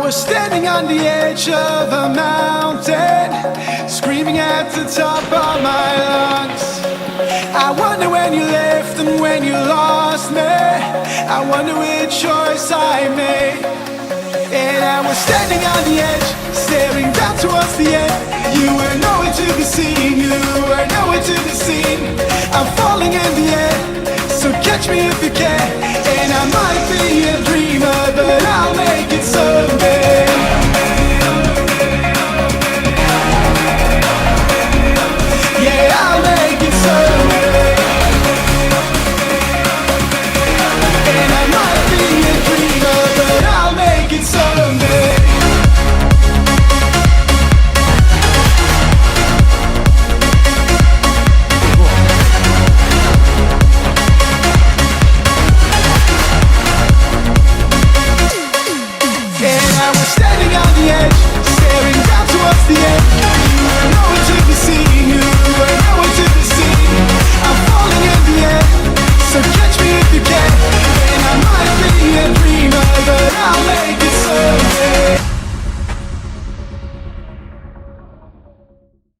was standing on the edge of a mountain, screaming at the top of my lungs. I wonder when you left and when you lost me. I wonder which choice I made. And I was standing on the edge, staring down towards the end. You were nowhere to be seen, you were nowhere to be seen. I'm falling in the air, so catch me if you can. And I might be in